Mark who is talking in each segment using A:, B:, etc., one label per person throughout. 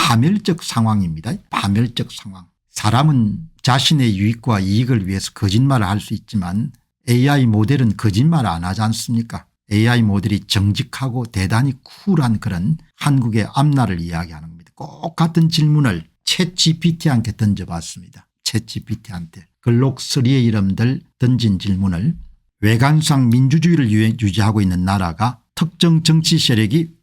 A: 파멸적 상황입니다. 파멸적 상황. 사람은 자신의 유익과 이익을 위해서 거짓말을 할 수 있지만 AI 모델은 거짓말 안 하지 않습니까? AI 모델이 정직하고 대단히 쿨한 그런 한국의 앞날을 이야기하는 겁니다. 꼭 같은 질문을 챗GPT한테 던져봤습니다. 챗GPT한테 글록3의 이름들 던진 질문을 외관상 민주주의를 유지하고 있는 나라가 특정 정치 세력이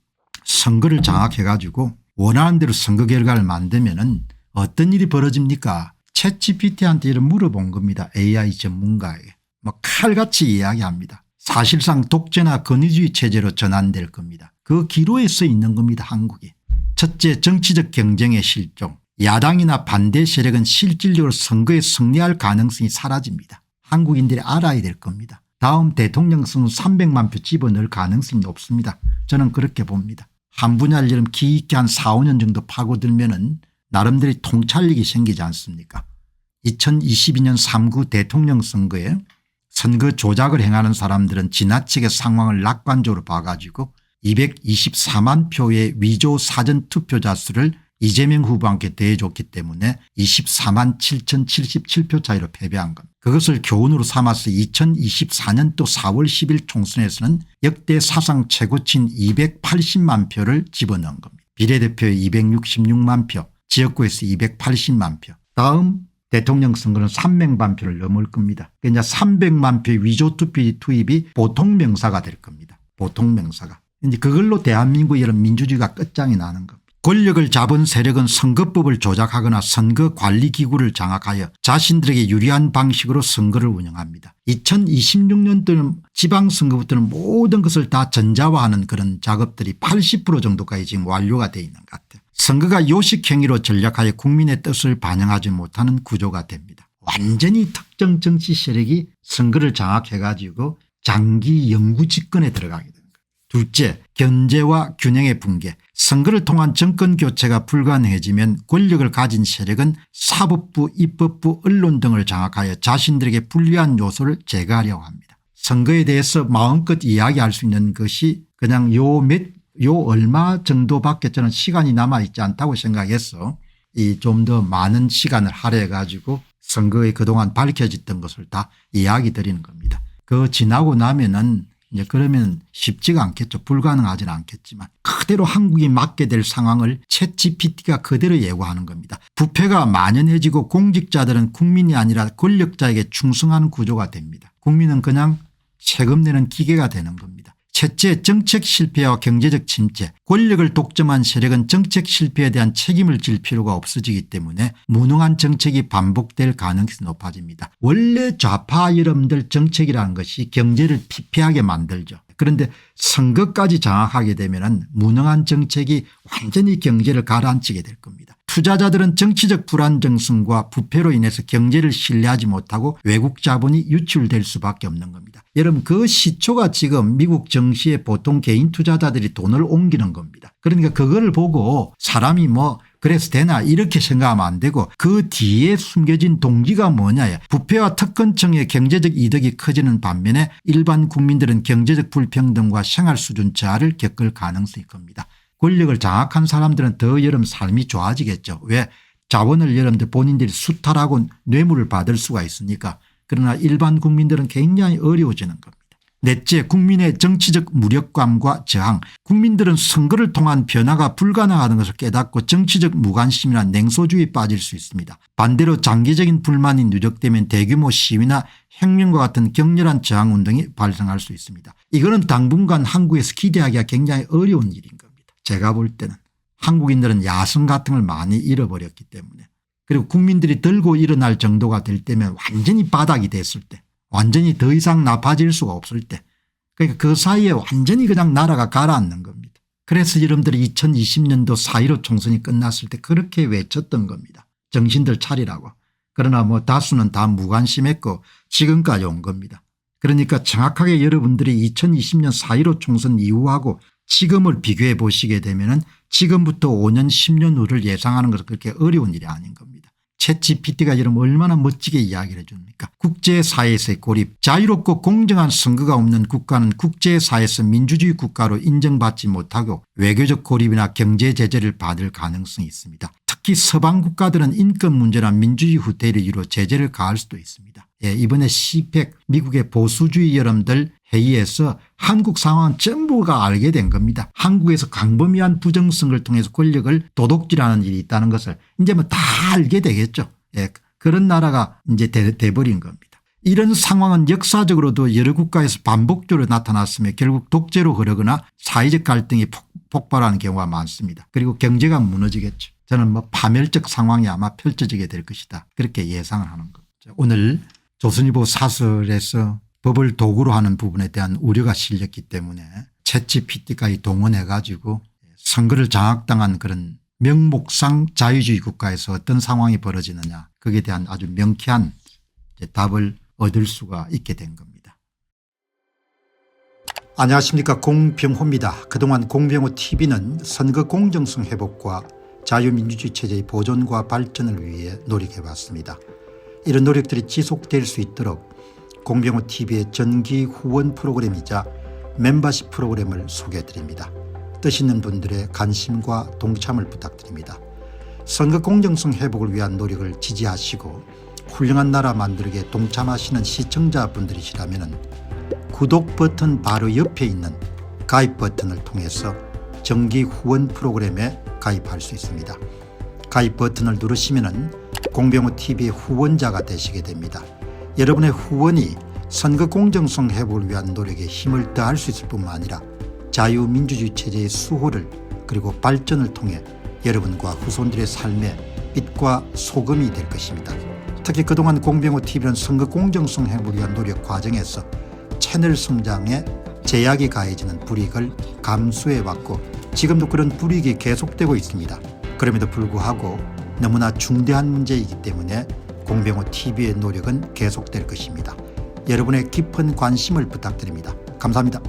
A: 선거를 장악해 가지고 원하는 대로 선거 결과를 만들면 어떤 일이 벌어집니까? 챗GPT한테 이런 물어본 겁니다. AI 전문가에게. 칼같이 이야기합니다. 사실상 독재나 권위주의 체제로 전환될 겁니다. 그 기로에 서 있는 겁니다. 한국이. 첫째, 정치적 경쟁의 실종. 야당이나 반대 세력은 실질적으로 선거에 승리할 가능성이 사라집니다. 한국인들이 알아야 될 겁니다. 다음 대통령 선거 300만 표 집어넣을 가능성이 높습니다. 저는 그렇게 봅니다. 한 분야를 이런 기있게 한 4, 5년 정도 파고들면은 나름대로 통찰력이 생기지 않습니까? 2022년 3구 대통령 선거에 선거 조작을 행하는 사람들은 지나치게 상황을 낙관적으로 봐가지고 224만 표의 위조 사전 투표자 수를 이재명 후보한테 대해줬기 때문에 24만 7077표 차이로 패배한 겁니다. 그것을 교훈으로 삼아서 2024년도 4월 10일 총선에서는 역대 사상 최고치인 280만 표를 집어넣은 겁니다. 비례대표 266만 표, 지역구에서 280만 표. 다음 대통령 선거는 300만 표를 넘을 겁니다. 그러니까 300만 표 위조 투표 투입이 보통 명사가 될 겁니다. 보통 명사가. 이제 그걸로 대한민국의 이런 민주주의가 끝장이 나는 겁니다. 권력을 잡은 세력은 선거법을 조작하거나 선거관리기구를 장악하여 자신들에게 유리한 방식으로 선거를 운영합니다. 2026년도는 지방선거부터는 모든 것을 다 전자화하는 그런 작업들이 80% 정도까지 지금 완료가 되어 있는 것 같아요. 선거가 요식행위로 전략하여 국민의 뜻을 반영하지 못하는 구조가 됩니다. 완전히 특정 정치 세력이 선거를 장악해 가지고 장기 영구 집권에 들어가게 됩니다. 둘째, 견제와 균형의 붕괴. 선거를 통한 정권 교체가 불가능해지면 권력을 가진 세력은 사법부, 입법부, 언론 등을 장악하여 자신들에게 불리한 요소를 제거하려고 합니다. 선거에 대해서 마음껏 이야기할 수 있는 것이 그냥 요 얼마 정도밖에 저는 시간이 남아있지 않다고 생각해서 좀 더 많은 시간을 할애해 가지고 선거에 그동안 밝혀졌던 것을 다 이야기 드리는 겁니다. 그 지나고 나면은 이제 그러면 쉽지가 않겠죠. 불가능하지는 않겠지만 그대로 한국이 맞게 될 상황을 챗GPT가 그대로 예고하는 겁니다. 부패가 만연해지고 공직자들은 국민이 아니라 권력자에게 충성하는 구조가 됩니다. 국민은 그냥 세금 내는 기계가 되는 겁니다. 셋째, 정책 실패와 경제적 침체. 권력을 독점한 세력은 정책 실패에 대한 책임을 질 필요가 없어지기 때문에 무능한 정책이 반복될 가능성이 높아집니다. 원래 좌파 여러분들 정책이라는 것이 경제를 피폐하게 만들죠. 그런데 선거까지 장악하게 되면 무능한 정책이 완전히 경제를 가라앉히게 될 겁니다. 투자자들은 정치적 불안정성과 부패로 인해서 경제를 신뢰하지 못하고 외국 자본이 유출될 수밖에 없는 겁니다. 여러분 그 시초가 지금 미국 정시에 보통 개인 투자자들이 돈을 옮기는 겁니다. 그러니까 그걸 보고 사람이 그래서 되나 이렇게 생각하면 안 되고 그 뒤에 숨겨진 동기가 뭐냐. 부패와 특권층의 경제적 이득이 커지는 반면에 일반 국민들은 경제적 불평등과 생활 수준 저하를 겪을 가능성이 큽니다. 권력을 장악한 사람들은 더 여러분 삶이 좋아지겠죠. 왜? 자본을 여러분들 본인들이 수탈하고 뇌물을 받을 수가 있으니까. 그러나 일반 국민들은 굉장히 어려워지는 겁니다. 넷째, 국민의 정치적 무력감과 저항. 국민들은 선거를 통한 변화가 불가능하다는 것을 깨닫고 정치적 무관심이나 냉소주의에 빠질 수 있습니다. 반대로 장기적인 불만이 누적되면 대규모 시위나 혁명과 같은 격렬한 저항운동이 발생할 수 있습니다. 이거는 당분간 한국에서 기대하기가 굉장히 어려운 일인 겁니다. 제가 볼 때는 한국인들은 야성 같은 걸 많이 잃어버렸기 때문에 그리고 국민들이 들고 일어날 정도가 될 때면 완전히 바닥이 됐을 때 완전히 더 이상 나빠질 수가 없을 때 그러니까 그 사이에 완전히 그냥 나라가 가라앉는 겁니다. 그래서 여러분들이 2020년도 4.15 총선이 끝났을 때 그렇게 외쳤던 겁니다. 정신들 차리라고. 그러나 다수는 다 무관심했고 지금까지 온 겁니다. 그러니까 정확하게 여러분들이 2020년 4.15 총선 이후하고 지금을 비교해 보시게 되면은 지금부터 5년 10년 후를 예상하는 것은 그렇게 어려운 일이 아닌 겁니다. 챗GPT가 이러면 얼마나 멋지게 이야기를 해줍니까? 국제사회에서의 고립, 자유롭고 공정한 선거가 없는 국가는 국제사회에서 민주주의 국가로 인정받지 못하고 외교적 고립이나 경제 제재를 받을 가능성이 있습니다. 특히 서방 국가들은 인권 문제나 민주주의 후퇴를 이유로 제재를 가할 수도 있습니다. 이번에 CPEC 미국의 보수주의 여러분들 회의에서 한국 상황은 전부가 알게 된 겁니다. 한국에서 광범위한 부정선거를 통해서 권력을 도둑질하는 일이 있다는 것을 이제 뭐 다 알게 되겠죠. 그런 나라가 이제 돼버린 겁니다. 이런 상황은 역사적으로도 여러 국가에서 반복적으로 나타났으며 결국 독재로 흐르거나 사회적 갈등이 폭발하는 경우가 많습니다. 그리고 경제가 무너지겠죠. 저는 뭐 파멸적 상황이 아마 펼쳐지게 될 것이다, 그렇게 예상을 하는 거죠. 오늘 조선일보 사설에서 법을 도구로 하는 부분에 대한 우려가 실렸기 때문에 챗GPT까지 동원해 가지고 선거를 장악당한 그런 명목상 자유주의 국가에서 어떤 상황이 벌어지느냐, 거기에 대한 아주 명쾌한 답을 얻을 수가 있게 된 겁니다. 안녕하십니까, 공병호입니다. 그동안 공병호TV는 선거 공정성 회복과 자유민주주의 체제의 보존과 발전을 위해 노력해왔습니다. 이런 노력들이 지속될 수 있도록 공병호TV의 정기 후원 프로그램이자 멤버십 프로그램을 소개해드립니다. 뜻 있는 분들의 관심과 동참을 부탁드립니다. 선거 공정성 회복을 위한 노력을 지지하시고 훌륭한 나라 만들기에 동참하시는 시청자분들이시라면 구독 버튼 바로 옆에 있는 가입 버튼을 통해서 정기 후원 프로그램에 가입할 수 있습니다. 가입 버튼을 누르시면 공병호TV의 후원자가 되시게 됩니다. 여러분의 후원이 선거 공정성 회복을 위한 노력에 힘을 더할 수 있을 뿐만 아니라 자유민주주의 체제의 수호를 그리고 발전을 통해 여러분과 후손들의 삶에 빛과 소금이 될 것입니다. 특히 그동안 공병호TV는 선거 공정성 회복을 위한 노력 과정에서 채널 성장에 제약이 가해지는 불이익을 감수해왔고 지금도 그런 불이익이 계속되고 있습니다. 그럼에도 불구하고 너무나 중대한 문제이기 때문에 공병호TV의 노력은 계속될 것입니다. 여러분의 깊은 관심을 부탁드립니다. 감사합니다.